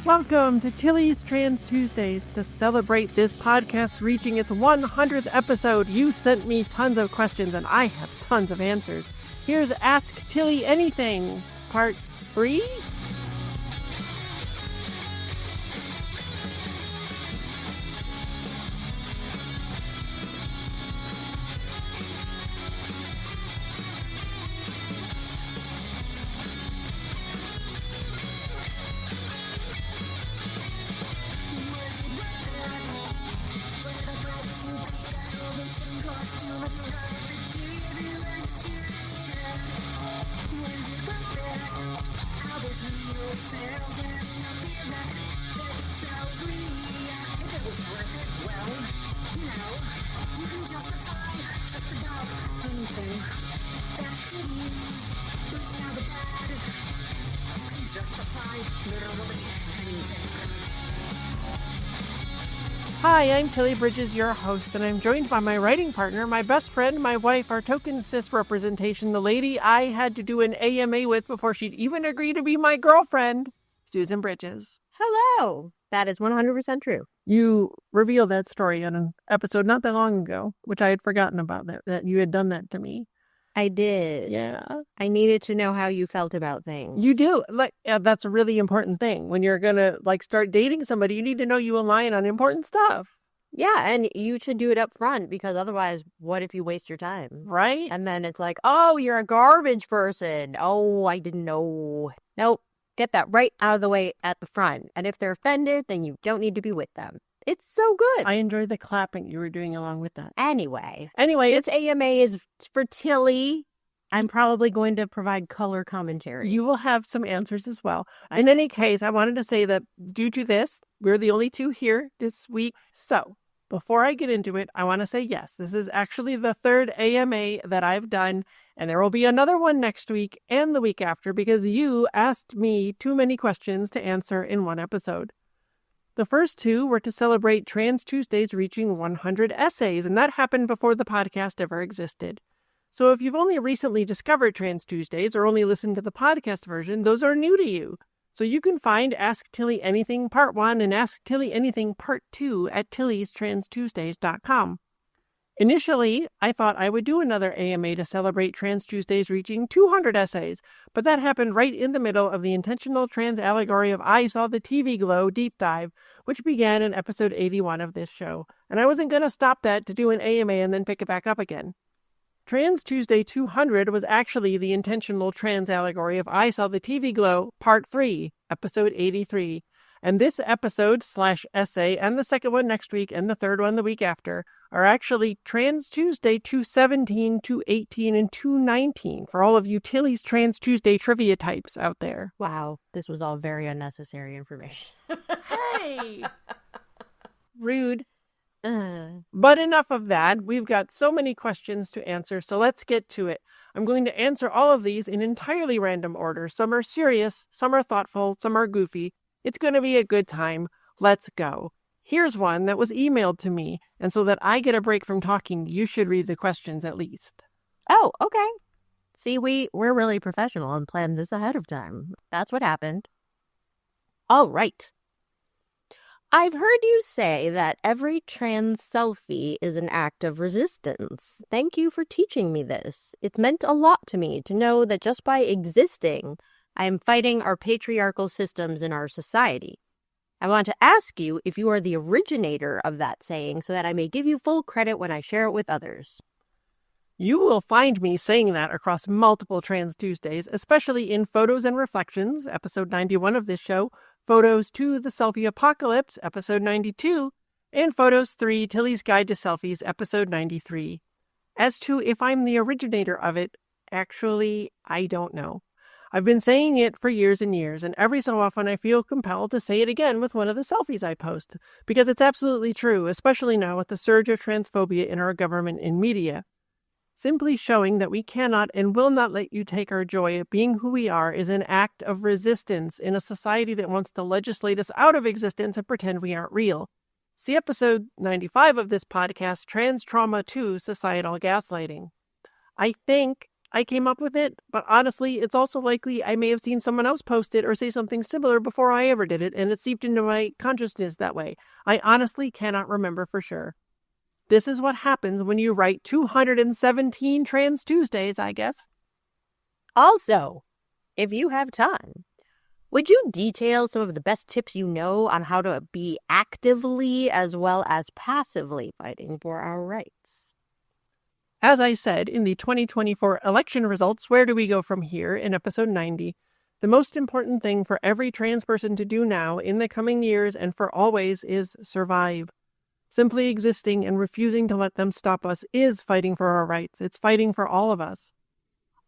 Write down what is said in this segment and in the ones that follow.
Welcome to Tilly's Trans Tuesdays. To celebrate this podcast reaching its 100th episode, you sent me tons of questions and I have tons of answers. Here's Ask Tilly Anything, part 3? Hi, I'm Tilly Bridges, your host, and I'm joined by my writing partner, my best friend, my wife, our token cis representation, the lady I had to do an AMA with before she'd even agree to be my girlfriend, Susan Bridges. Hello. That is 100% true. You revealed that story on an episode not that long ago, which I had forgotten about, that you had done that to me. I did. Yeah. I needed to know how you felt about things. You do. That's a really important thing. When you're going to start dating somebody, you need to know you align on important stuff. Yeah, and you should do it up front because otherwise, what if you waste your time? Right? And then it's like, oh, you're a garbage person. Oh, I didn't know. Nope. Get that right out of the way at the front. And if they're offended, then you don't need to be with them. It's so good. I enjoy the clapping you were doing along with that. Anyway, this AMA is for Tilly. I'm probably going to provide color commentary. You will have some answers as well. In any case, I wanted to say that due to this, we're the only two here this week. So before I get into it, I want to say yes, this is actually the third AMA that I've done. And there will be another one next week and the week after because you asked me too many questions to answer in one episode. The first two were to celebrate Trans Tuesdays reaching 100 essays, and that happened before the podcast ever existed. So if you've only recently discovered Trans Tuesdays or only listened to the podcast version, those are new to you. So you can find Ask Tilly Anything Part 1 and Ask Tilly Anything Part 2 at tilliestranstuesdays.com. Initially, I thought I would do another AMA to celebrate Trans Tuesdays reaching 200 essays, but that happened right in the middle of the intentional trans allegory of I Saw the TV Glow deep dive, which began in episode 81 of this show, and I wasn't going to stop that to do an AMA and then pick it back up again. Trans Tuesday 200 was actually the intentional trans allegory of I Saw the TV Glow Part 3, episode 83. And this episode/essay and the second one next week and the third one the week after are actually Trans Tuesday 217, 218, and 219 for all of you Tilly's Trans Tuesday trivia types out there. Wow, this was all very unnecessary information. Hey! Rude. But enough of that. We've got so many questions to answer, so let's get to it. I'm going to answer all of these in entirely random order. Some are serious, some are thoughtful, some are goofy. It's going to be a good time. Let's go. Here's one that was emailed to me, and so that I get a break from talking, you should read the questions at least. Oh, okay. See, we're really professional and planned this ahead of time. That's what happened. All right. I've heard you say that every trans selfie is an act of resistance. Thank you for teaching me this. It's meant a lot to me to know that just by existing, I am fighting our patriarchal systems in our society. I want to ask you if you are the originator of that saying so that I may give you full credit when I share it with others. You will find me saying that across multiple Trans Tuesdays, especially in Photos and Reflections, episode 91 of this show, Photos 2, The Selfie Apocalypse, episode 92, and Photos 3, Tilly's Guide to Selfies, episode 93. As to if I'm the originator of it, actually, I don't know. I've been saying it for years and years, and every so often I feel compelled to say it again with one of the selfies I post, because it's absolutely true, especially now with the surge of transphobia in our government and media. Simply showing that we cannot and will not let you take our joy at being who we are is an act of resistance in a society that wants to legislate us out of existence and pretend we aren't real. See episode 95 of this podcast, Trans Trauma 2, Societal Gaslighting. I think I came up with it, but honestly, it's also likely I may have seen someone else post it or say something similar before I ever did it, and it seeped into my consciousness that way. I honestly cannot remember for sure. This is what happens when you write 217 Trans Tuesdays, I guess. Also, if you have time, would you detail some of the best tips you know on how to be actively as well as passively fighting for our rights? As I said in the 2024 election results, Where Do We Go From Here in episode 90, the most important thing for every trans person to do now in the coming years and for always is survive. Simply existing and refusing to let them stop us is fighting for our rights. It's fighting for all of us.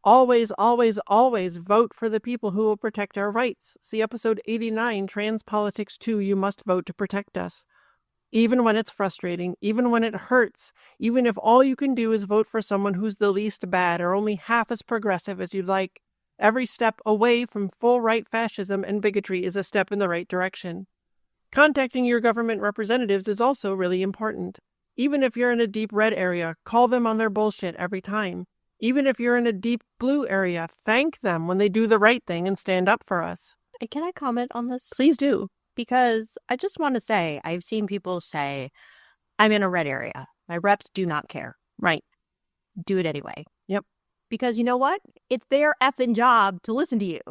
Always, always, always vote for the people who will protect our rights. See episode 89, Trans Politics 2, You Must Vote to Protect Us. Even when it's frustrating, even when it hurts, even if all you can do is vote for someone who's the least bad or only half as progressive as you'd like, every step away from full right fascism and bigotry is a step in the right direction. Contacting your government representatives is also really important. Even if you're in a deep red area, call them on their bullshit every time. Even if you're in a deep blue area, thank them when they do the right thing and stand up for us. Can I comment on this? Please do. Because I just want to say, I've seen people say, I'm in a red area. My reps do not care. Right. Do it anyway. Yep. Because you know what? It's their effing job to listen to you.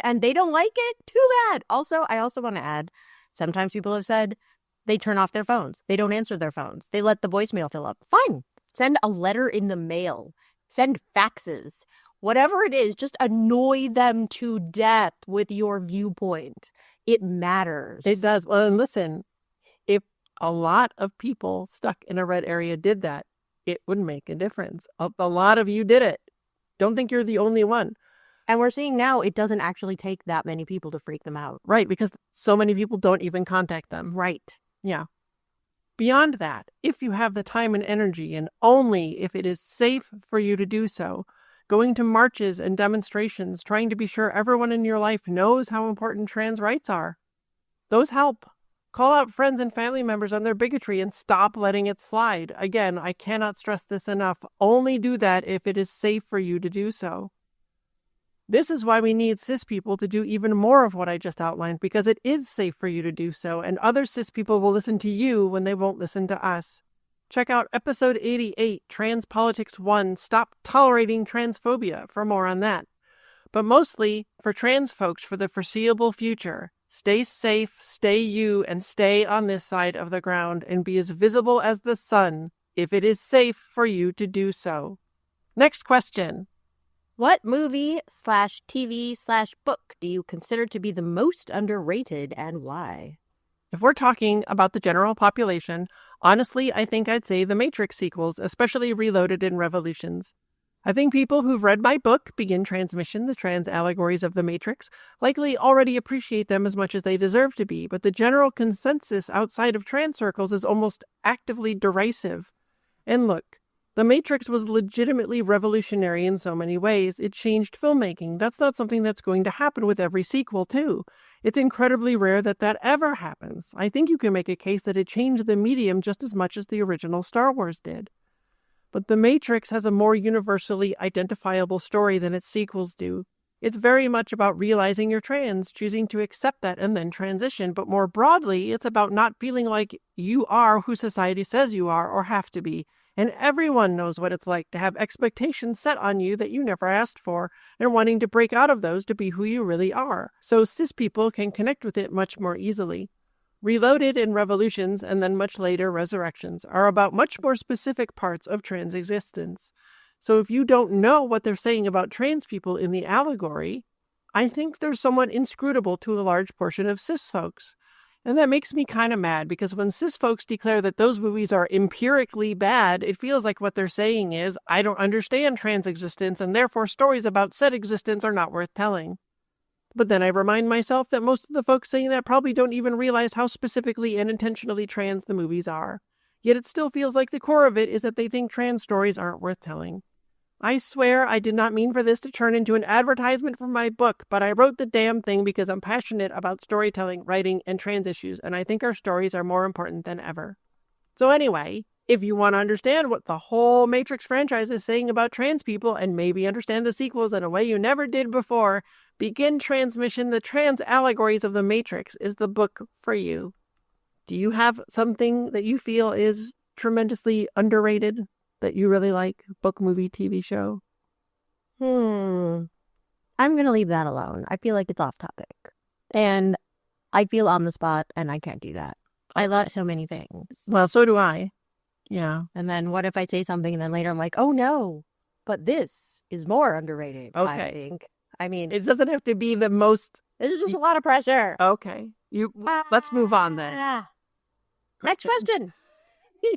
And they don't like it? Too bad. Also, I also want to add, sometimes people have said they turn off their phones. They don't answer their phones. They let the voicemail fill up. Fine. Send a letter in the mail. Send faxes. Whatever it is, just annoy them to death with your viewpoint. It matters. It does. Well, and listen, if a lot of people stuck in a red area did that, it would make a difference. A lot of you did it. Don't think you're the only one. And we're seeing now it doesn't actually take that many people to freak them out. Right, because so many people don't even contact them. Right. Yeah. Beyond that, if you have the time and energy, and only if it is safe for you to do so, going to marches and demonstrations, trying to be sure everyone in your life knows how important trans rights are. Those help. Call out friends and family members on their bigotry and stop letting it slide. Again, I cannot stress this enough. Only do that if it is safe for you to do so. This is why we need cis people to do even more of what I just outlined, because it is safe for you to do so, and other cis people will listen to you when they won't listen to us. Check out episode 88, Trans Politics 1, Stop Tolerating Transphobia, for more on that. But mostly, for trans folks for the foreseeable future, stay safe, stay you, and stay on this side of the ground, and be as visible as the sun, if it is safe for you to do so. Next question. What movie/TV/book do you consider to be the most underrated and why? If we're talking about the general population, honestly, I think I'd say the Matrix sequels, especially Reloaded and Revolutions. I think people who've read my book, Begin Transmission, The Trans Allegories of the Matrix, likely already appreciate them as much as they deserve to be, but the general consensus outside of trans circles is almost actively derisive. And look, The Matrix was legitimately revolutionary in so many ways. It changed filmmaking. That's not something that's going to happen with every sequel, too. It's incredibly rare that that ever happens. I think you can make a case that it changed the medium just as much as the original Star Wars did. But The Matrix has a more universally identifiable story than its sequels do. It's very much about realizing you're trans, choosing to accept that, and then transition. But more broadly, it's about not feeling like you are who society says you are or have to be. And everyone knows what it's like to have expectations set on you that you never asked for and wanting to break out of those to be who you really are. So cis people can connect with it much more easily. Reloaded and Revolutions, and then much later Resurrections, are about much more specific parts of trans existence. So if you don't know what they're saying about trans people in the allegory, I think they're somewhat inscrutable to a large portion of cis folks. And that makes me kind of mad, because when cis folks declare that those movies are empirically bad, it feels like what they're saying is, I don't understand trans existence, and therefore stories about said existence are not worth telling. But then I remind myself that most of the folks saying that probably don't even realize how specifically and intentionally trans the movies are. Yet it still feels like the core of it is that they think trans stories aren't worth telling. I swear I did not mean for this to turn into an advertisement for my book, but I wrote the damn thing because I'm passionate about storytelling, writing, and trans issues, and I think our stories are more important than ever. So anyway, If you want to understand what the whole Matrix franchise is saying about trans people and maybe understand the sequels in a way you never did before, Begin Transmission, The Trans Allegories of the Matrix is the book for you. Do you have something that you feel is tremendously underrated that you really like? Book, movie, TV show? I'm going to leave that alone. I feel like it's off topic. And I feel on the spot, and I can't do that. I love so many things. Well, so do I. Yeah. And then what if I say something and then later I'm like, oh no, but this is more underrated, Okay. I think. I mean, it doesn't have to be the most... This is just a lot of pressure. Okay. Let's move on then. Next question.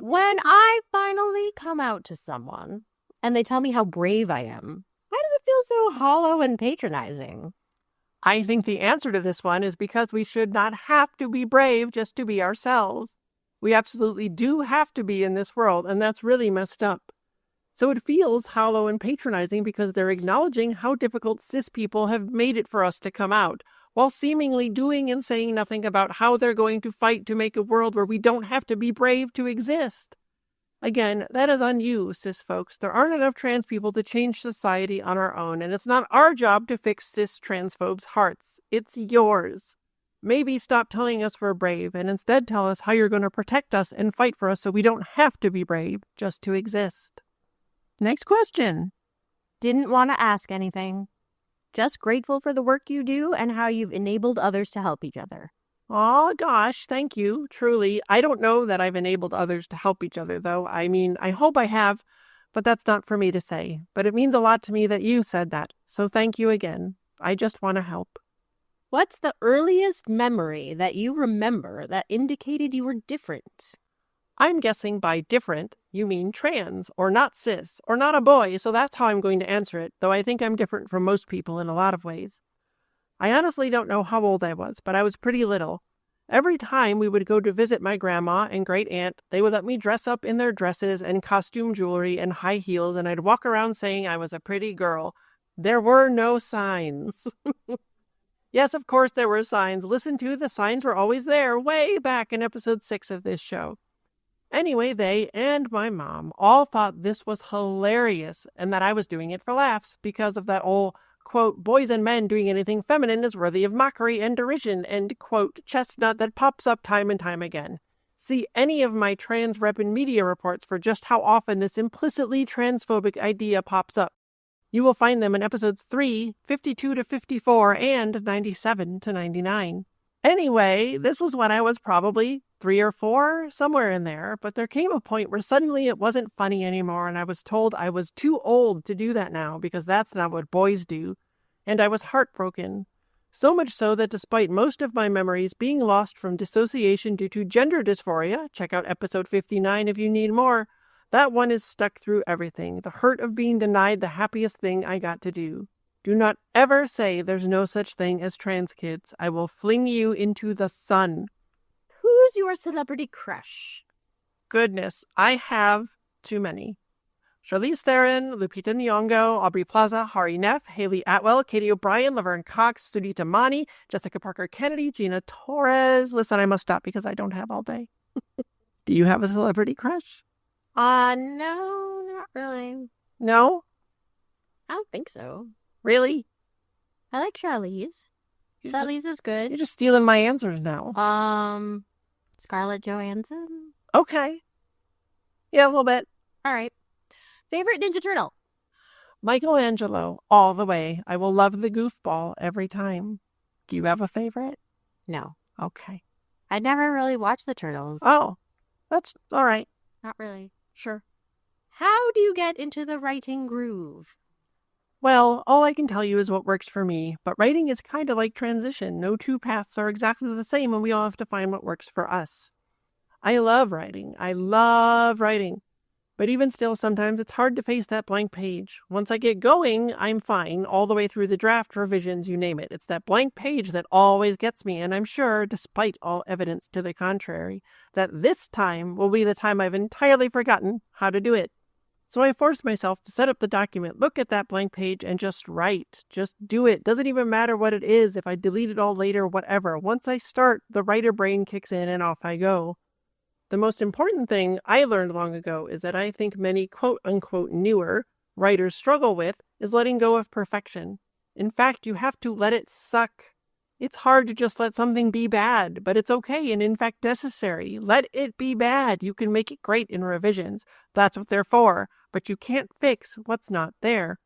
When I finally come out to someone and they tell me how brave I am, why does it feel so hollow and patronizing? I think the answer to this one is because we should not have to be brave just to be ourselves. We absolutely do have to be in this world, and that's really messed up. So it feels hollow and patronizing because they're acknowledging how difficult cis people have made it for us to come out, while seemingly doing and saying nothing about how they're going to fight to make a world where we don't have to be brave to exist. Again, that is on you, cis folks. There aren't enough trans people to change society on our own, and it's not our job to fix cis transphobes' hearts. It's yours. Maybe stop telling us we're brave and instead tell us how you're going to protect us and fight for us so we don't have to be brave just to exist. Next question. Didn't want to ask anything. Just grateful for the work you do and how you've enabled others to help each other. Oh, gosh, thank you, truly. I don't know that I've enabled others to help each other, though. I mean, I hope I have, but that's not for me to say. But it means a lot to me that you said that, so thank you again. I just want to help. What's the earliest memory that you remember that indicated you were different? I'm guessing by different, you mean trans, or not cis, or not a boy, so that's how I'm going to answer it, though I think I'm different from most people in a lot of ways. I honestly don't know how old I was, but I was pretty little. Every time we would go to visit my grandma and great aunt, they would let me dress up in their dresses and costume jewelry and high heels, and I'd walk around saying I was a pretty girl. There were no signs. Yes, of course there were signs. Listen to the signs were always there, way back in episode 6 of this show. Anyway, they and my mom all thought this was hilarious and that I was doing it for laughs because of that old, quote, boys and men doing anything feminine is worthy of mockery and derision, end quote, chestnut that pops up time and time again. See any of my trans rep and media reports for just how often this implicitly transphobic idea pops up. You will find them in episodes 3, 52 to 54, and 97 to 99. Anyway, this was when I was probably 3 or 4, somewhere in there, but there came a point where suddenly it wasn't funny anymore, and I was told I was too old to do that now because that's not what boys do, and I was heartbroken. So much so that despite most of my memories being lost from dissociation due to gender dysphoria, check out episode 59 if you need more, that one is stuck through everything, the hurt of being denied the happiest thing I got to do. Do not ever say there's no such thing as trans kids. I will fling you into the sun. Who's your celebrity crush? Goodness, I have too many. Charlize Theron, Lupita Nyong'o, Aubrey Plaza, Hari Neff, Hayley Atwell, Katie O'Brien, Laverne Cox, Sudita Mani, Jessica Parker Kennedy, Gina Torres. Listen, I must stop because I don't have all day. Do you have a celebrity crush? No, not really. No? I don't think so. Really? I like Charlize. Charlize is good. You're just stealing my answers now. Scarlett Johansson. Okay. Yeah, a little bit. All right. Favorite Ninja Turtle? Michelangelo, all the way. I will love the goofball every time. Do you have a favorite? No. Okay. I never really watched the Turtles. Oh, that's all right. Not really. Sure. How do you get into the writing groove? Well, all I can tell you is what works for me, but writing is kind of like transition. No two paths are exactly the same, and we all have to find what works for us. I love writing. But even still, sometimes it's hard to face that blank page. Once I get going, I'm fine, all the way through the draft, revisions, you name it. It's that blank page that always gets me, and I'm sure, despite all evidence to the contrary, that this time will be the time I've entirely forgotten how to do it. So I force myself to set up the document, look at that blank page, and just write. Just do it. Doesn't even matter what it is, if I delete it all later, whatever. Once I start, the writer brain kicks in and off I go. The most important thing I learned long ago is that I think many quote-unquote newer writers struggle with is letting go of perfection. In fact, you have to let it suck. It's hard to just let something be bad, but it's okay and in fact necessary. Let it be bad. You can make it great in revisions. That's what they're for, but you can't fix what's not there.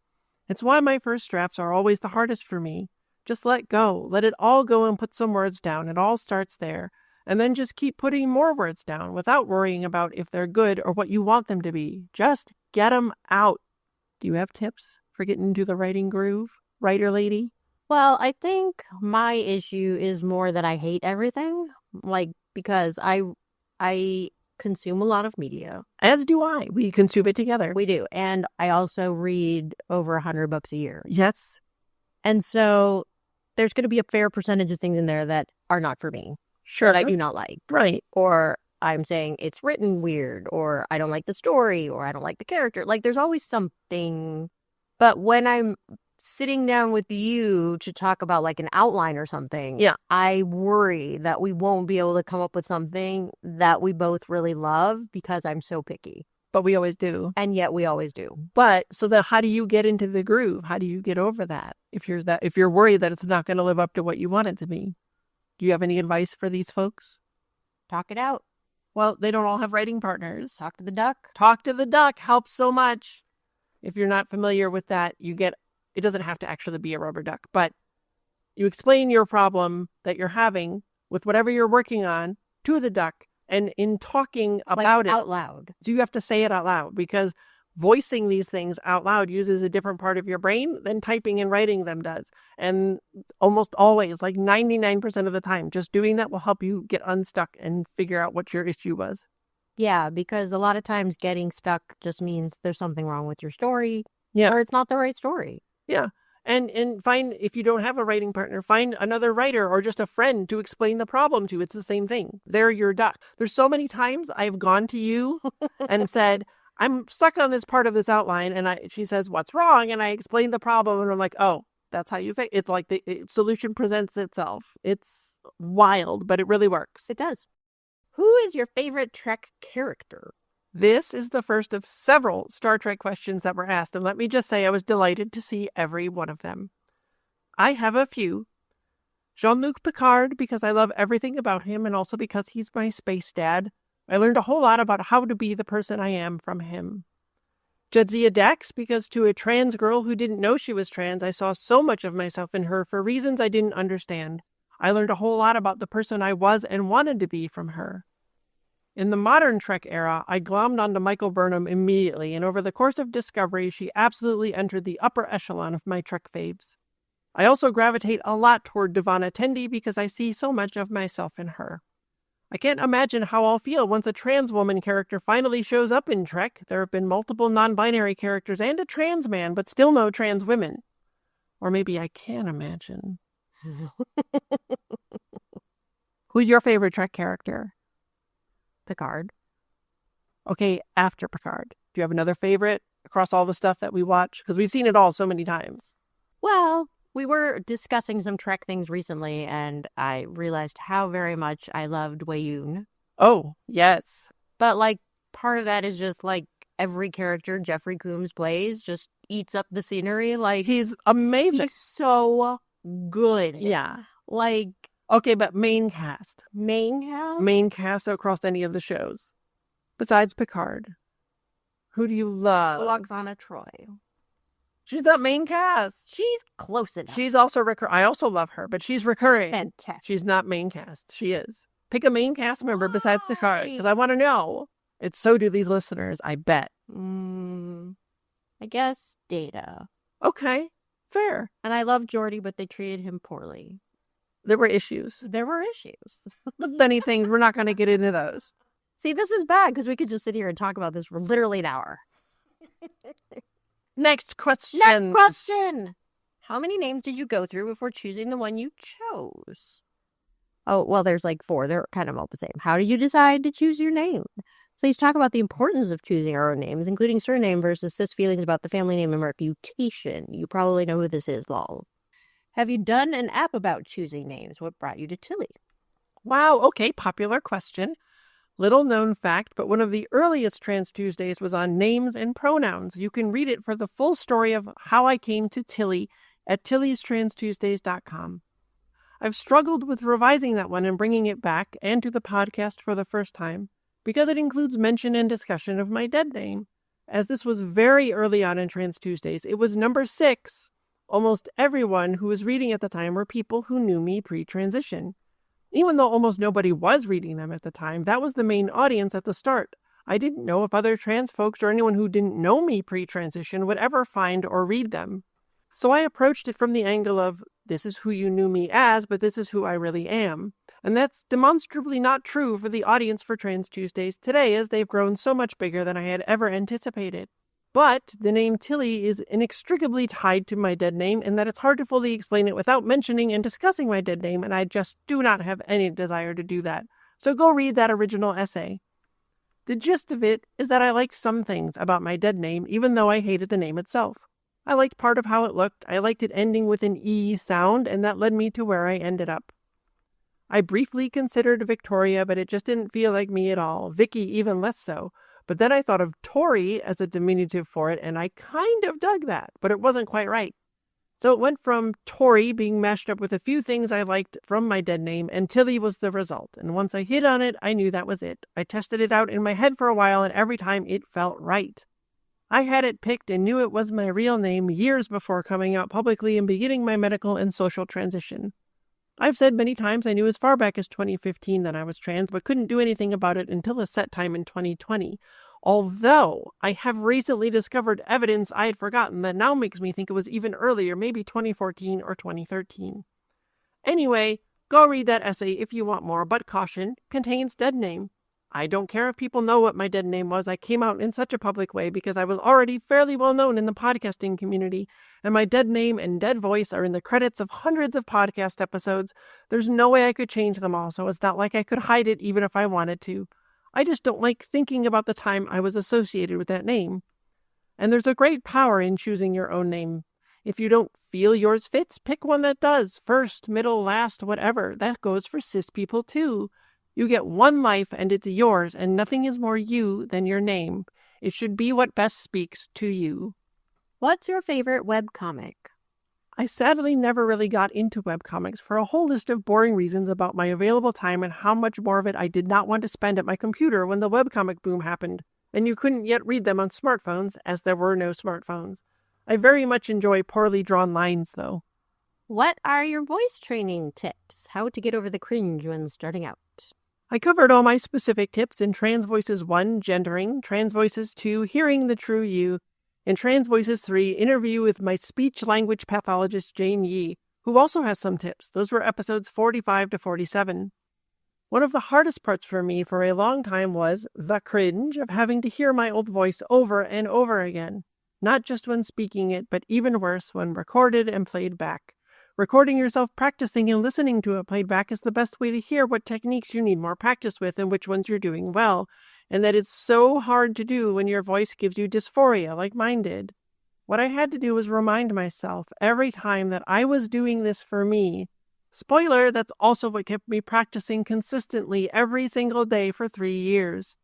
It's why my first drafts are always the hardest for me. Just let go. Let it all go and put some words down. It all starts there. And then just keep putting more words down without worrying about if they're good or what you want them to be. Just get them out. Do you have tips for getting into the writing groove, writer lady? Well, I think my issue is more that I hate everything, because I consume a lot of media. As do I. We consume it together. We do. And I also read over 100 books a year. Yes. And so there's going to be a fair percentage of things in there that are not for me. Sure. That I do not like. Right. Or I'm saying it's written weird, or I don't like the story, or I don't like the character. There's always something. But when I'm sitting down with you to talk about an outline or something, yeah, I worry that we won't be able to come up with something that we both really love because I'm so picky. But we always do. And yet we always do. But so then how do you get into the groove? How do you get over that? If you're worried that it's not going to live up to what you want it to be? Do you have any advice for these folks? Talk it out. Well, they don't all have writing partners. Talk to the duck. Talk to the duck helps so much. If you're not familiar with that, it doesn't have to actually be a rubber duck, but you explain your problem that you're having with whatever you're working on to the duck, and in talking about it out loud. So you have to say it out loud, because voicing these things out loud uses a different part of your brain than typing and writing them does. And almost always, 99% of the time, just doing that will help you get unstuck and figure out what your issue was. Yeah, because a lot of times getting stuck just means there's something wrong with your story. Yeah. Or it's not the right story. Yeah. And find, if you don't have a writing partner, find another writer or just a friend to explain the problem to. It's the same thing. They're your duck. There's so many times I've gone to you and said, I'm stuck on this part of this outline. And she says, what's wrong? And I explain the problem. And I'm like, oh, that's how you fix it. It's like the solution presents itself. It's wild, but it really works. It does. Who is your favorite Trek character? This is the first of several Star Trek questions that were asked, and let me just say I was delighted to see every one of them. I have a few. Jean-Luc Picard, because I love everything about him, and also because he's my space dad. I learned a whole lot about how to be the person I am from him. Jadzia Dax, because to a trans girl who didn't know she was trans, I saw so much of myself in her for reasons I didn't understand. I learned a whole lot about the person I was and wanted to be from her. In the modern Trek era, I glommed onto Michael Burnham immediately, and over the course of discovery, she absolutely entered the upper echelon of my Trek faves. I also gravitate a lot toward Devana Tendi because I see so much of myself in her. I can't imagine how I'll feel once a trans woman character finally shows up in Trek. There have been multiple non-binary characters and a trans man, but still no trans women. Or maybe I can imagine. Who's your favorite Trek character? Picard. Okay, after Picard. Do you have another favorite across all the stuff that we watch? Because we've seen it all so many times. Well, we were discussing some Trek things recently, and I realized how very much I loved Weyoun. Oh, yes. But, part of that is just, every character Jeffrey Combs plays just eats up the scenery. He's amazing. He's so good. Yeah. Okay, but main cast. Main cast? Main cast across any of the shows. Besides Picard. Who do you love? Loxana Troy. She's not main cast. She's close enough. She's also I also love her, but she's recurring. Fantastic. She's not main cast. She is. Pick a main cast member besides Picard, because I want to know. It's so do these listeners, I bet. I guess Data. Okay, fair. And I love Geordi, but they treated him poorly. There were issues. With many things, we're not going to get into those. See, this is bad because we could just sit here and talk about this for literally an hour. Next question. How many names did you go through before choosing the one you chose? Oh, well, there's 4. They're kind of all the same. How do you decide to choose your name? Please talk about the importance of choosing our own names, including surname versus cis feelings about the family name and reputation. You probably know who this is, lol. Have you done an app about choosing names? What brought you to Tilly? Wow, okay, popular question. Little known fact, but one of the earliest Trans Tuesdays was on names and pronouns. You can read it for the full story of how I came to Tilly at tilliestranstuesdays.com. I've struggled with revising that one and bringing it back and to the podcast for the first time because it includes mention and discussion of my dead name. As this was very early on in Trans Tuesdays, it was number 6. Almost everyone who was reading at the time were people who knew me pre-transition. Even though almost nobody was reading them at the time, that was the main audience at the start. I didn't know if other trans folks or anyone who didn't know me pre-transition would ever find or read them. So I approached it from the angle of, this is who you knew me as, but this is who I really am. And that's demonstrably not true for the audience for Trans Tuesdays today, as they've grown so much bigger than I had ever anticipated. But the name Tilly is inextricably tied to my dead name, in that it's hard to fully explain it without mentioning and discussing my dead name, and I just do not have any desire to do that. So go read that original essay. The gist of it is that I liked some things about my dead name, even though I hated the name itself. I liked part of how it looked, I liked it ending with an E sound, and that led me to where I ended up. I briefly considered Victoria, but it just didn't feel like me at all. Vicky even less so. But then I thought of Tori as a diminutive for it, and I kind of dug that, but it wasn't quite right. So it went from Tori being mashed up with a few things I liked from my dead name, and Tilly was the result. And once I hit on it, I knew that was it. I tested it out in my head for a while, and every time it felt right. I had it picked and knew it was my real name years before coming out publicly and beginning my medical and social transition. I've said many times I knew as far back as 2015 that I was trans, but couldn't do anything about it until a set time in 2020. Although I have recently discovered evidence I had forgotten that now makes me think it was even earlier, maybe 2014 or 2013. Anyway, go read that essay if you want more, but caution, contains dead name. I don't care if people know what my dead name was. I came out in such a public way because I was already fairly well known in the podcasting community, and my dead name and dead voice are in the credits of hundreds of podcast episodes. There's no way I could change them all, so it's not like I could hide it even if I wanted to. I just don't like thinking about the time I was associated with that name. And there's a great power in choosing your own name. If you don't feel yours fits, pick one that does. First, middle, last, whatever. That goes for cis people too. You get one life and it's yours, and nothing is more you than your name. It should be what best speaks to you. What's your favorite webcomic? I sadly never really got into webcomics for a whole list of boring reasons about my available time and how much more of it I did not want to spend at my computer when the webcomic boom happened, and you couldn't yet read them on smartphones, as there were no smartphones. I very much enjoy poorly drawn lines, though. What are your voice training tips? How to get over the cringe when starting out? I covered all my specific tips in Trans Voices 1, Gendering, Trans Voices 2, Hearing the True You, and Trans Voices 3, Interview with my speech-language pathologist Jane Yee, who also has some tips. Those were episodes 45 to 47. One of the hardest parts for me for a long time was the cringe of having to hear my old voice over and over again. Not just when speaking it, but even worse, when recorded and played back. Recording yourself practicing and listening to it played back is the best way to hear what techniques you need more practice with and which ones you're doing well, and that is so hard to do when your voice gives you dysphoria like mine did. What I had to do was remind myself every time that I was doing this for me. Spoiler, that's also what kept me practicing consistently every single day for 3 years.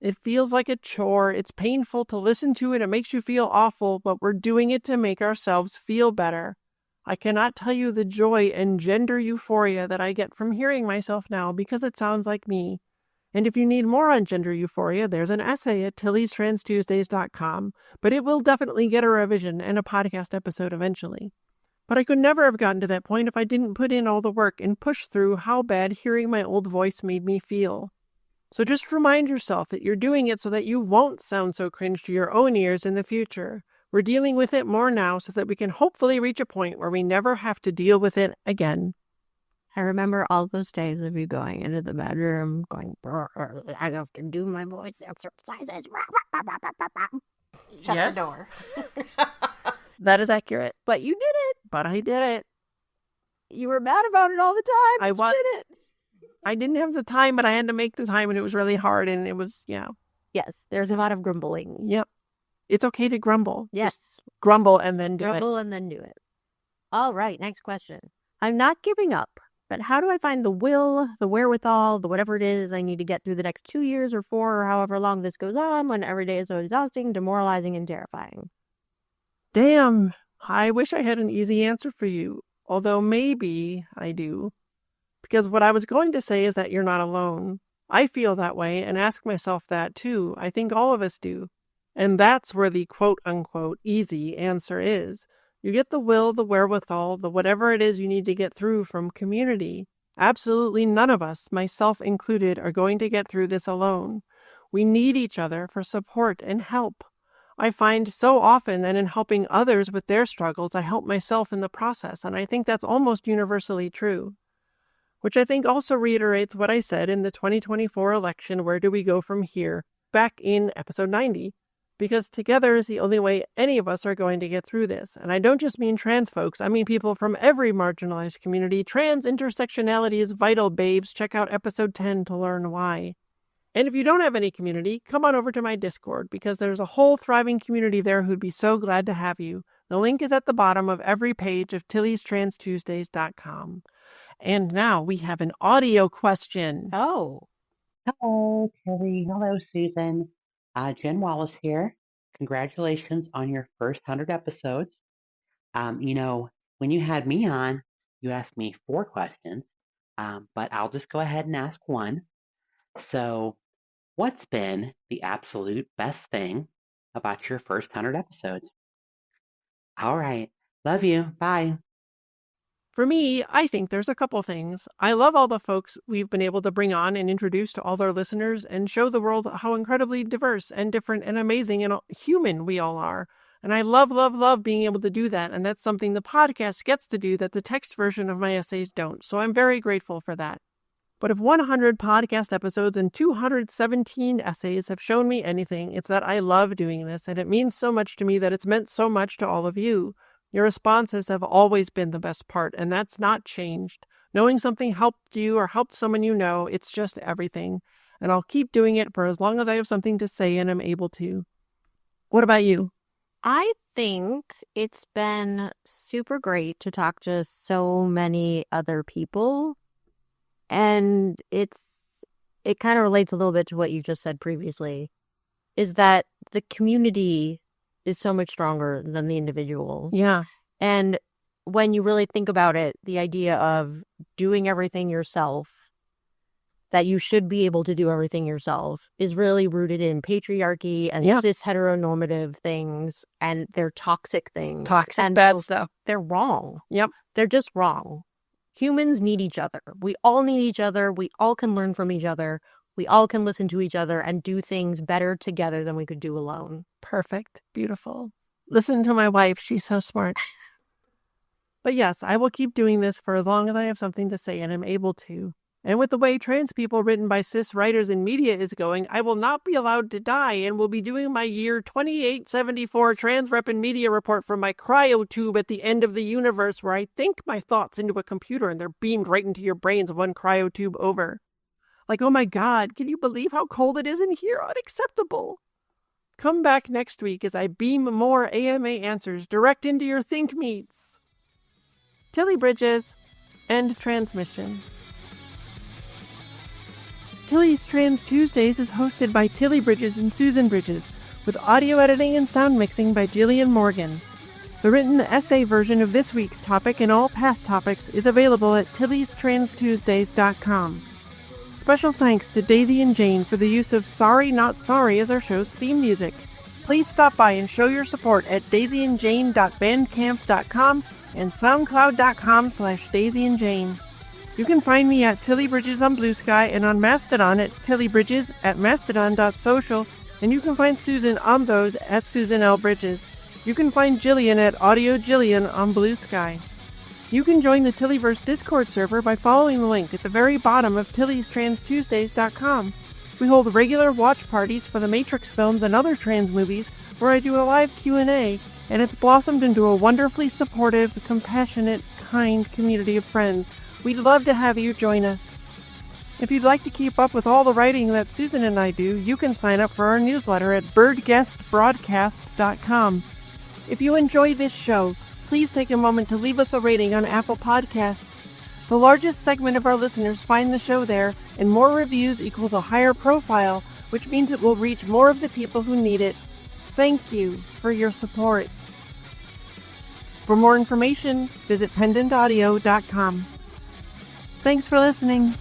It feels like a chore, it's painful to listen to it, it makes you feel awful, but we're doing it to make ourselves feel better. I cannot tell you the joy and gender euphoria that I get from hearing myself now because it sounds like me. And if you need more on gender euphoria, there's an essay at tilliestranstuesdays.com, but it will definitely get a revision and a podcast episode eventually. But I could never have gotten to that point if I didn't put in all the work and push through how bad hearing my old voice made me feel. So just remind yourself that you're doing it so that you won't sound so cringe to your own ears in the future. We're dealing with it more now so that we can hopefully reach a point where we never have to deal with it again. I remember all those days of you going into the bedroom, going, I have to do my voice exercises. Shut the door. That is accurate. But you did it. But I did it. You were mad about it all the time. I was. Did it. I didn't have the time, but I had to make the time, and it was really hard, and it was, Yes, there's a lot of grumbling. Yep. It's okay to grumble. Yes. Just grumble and then do it. Grumble and then do it. All right, next question. I'm not giving up, But how do I find the will, the wherewithal, the whatever it is I need to get through the next 2 years or 4 or however long this goes on when every day is so exhausting, demoralizing, and terrifying? Damn, I wish I had an easy answer for you, although maybe I do. Because what I was going to say is that you're not alone. I feel that way and ask myself that too. I think all of us do. And that's where the quote-unquote easy answer is. You get the will, the wherewithal, the whatever it is you need to get through from community. Absolutely none of us, myself included, are going to get through this alone. We need each other for support and help. I find so often that in helping others with their struggles, I help myself in the process, and I think that's almost universally true. Which I think also reiterates what I said in the 2024 election, Where Do We Go From Here, back in episode 90. Because together is the only way any of us are going to get through this. And I don't just mean trans folks, I mean people from every marginalized community. Trans intersectionality is vital, babes. Check out episode 10 to learn why. And if you don't have any community, come on over to my Discord, because there's a whole thriving community there who'd be so glad to have you. The link is at the bottom of every page of TillysTransTuesdays.com. And now we have an audio question. Oh. Hello, Tilly. Hello, Susan. Jen Wallace here. Congratulations on your first 100 episodes. When you had me on, you asked me 4 questions, but I'll just go ahead and ask one. So, what's been the absolute best thing about your first 100 episodes? All right. Love you. Bye. For me, I think there's a couple things. I love all the folks we've been able to bring on and introduce to all our listeners and show the world how incredibly diverse and different and amazing and human we all are. And I love, love, love being able to do that. And that's something the podcast gets to do that the text version of my essays don't. So I'm very grateful for that. But if 100 podcast episodes and 217 essays have shown me anything, it's that I love doing this. And it means so much to me that it's meant so much to all of you. Your responses have always been the best part, and that's not changed. Knowing something helped you or helped someone you know, it's just everything. And I'll keep doing it for as long as I have something to say and am able to. What about you? I think it's been super great to talk to so many other people. And it kind of relates a little bit to what you just said previously, is that the community is so much stronger than the individual. Yeah. And when you really think about it, the idea of doing everything yourself, that you should be able to do everything yourself, is really rooted in patriarchy and cis heteronormative things, and they're toxic things. Toxic and bad stuff. They're wrong. Yep. They're just wrong. Humans need each other. We all need each other. We all can learn from each other. We all can listen to each other and do things better together than we could do alone. Perfect. Beautiful. Listen to my wife. She's so smart. But yes, I will keep doing this for as long as I have something to say and am able to. And with the way trans people written by cis writers in media is going, I will not be allowed to die and will be doing my year 2874 trans rep and media report from my cryotube at the end of the universe, where I think my thoughts into a computer and they're beamed right into your brains one cryotube over. Like, oh my God, can you believe how cold it is in here? Unacceptable. Come back next week as I beam more AMA answers direct into your think meets. Tilly Bridges, end transmission. Tilly's Trans Tuesdays is hosted by Tilly Bridges and Susan Bridges, with audio editing and sound mixing by Jillian Morgan. The written essay version of this week's topic and all past topics is available at TillysTransTuesdays.com. Special thanks to Daisy and Jane for the use of Sorry Not Sorry as our show's theme music. Please stop by and show your support at daisyandjane.bandcamp.com and soundcloud.com/daisyandjane. You can find me at Tilly Bridges on Blue Sky and on Mastodon at Tilly Bridges at mastodon.social, and you can find Susan on those at Susan L. Bridges. You can find Jillian at Audio Jillian on Blue Sky. You can join the Tillyverse Discord server by following the link at the very bottom of TillysTransTuesdays.com. We hold regular watch parties for the Matrix films and other trans movies, where I do a live Q&A, and it's blossomed into a wonderfully supportive, compassionate, kind community of friends. We'd love to have you join us. If you'd like to keep up with all the writing that Susan and I do, you can sign up for our newsletter at birdguestbroadcast.com. If you enjoy this show, please take a moment to leave us a rating on Apple Podcasts. The largest segment of our listeners find the show there, and more reviews equals a higher profile, which means it will reach more of the people who need it. Thank you for your support. For more information, visit pendantaudio.com. Thanks for listening.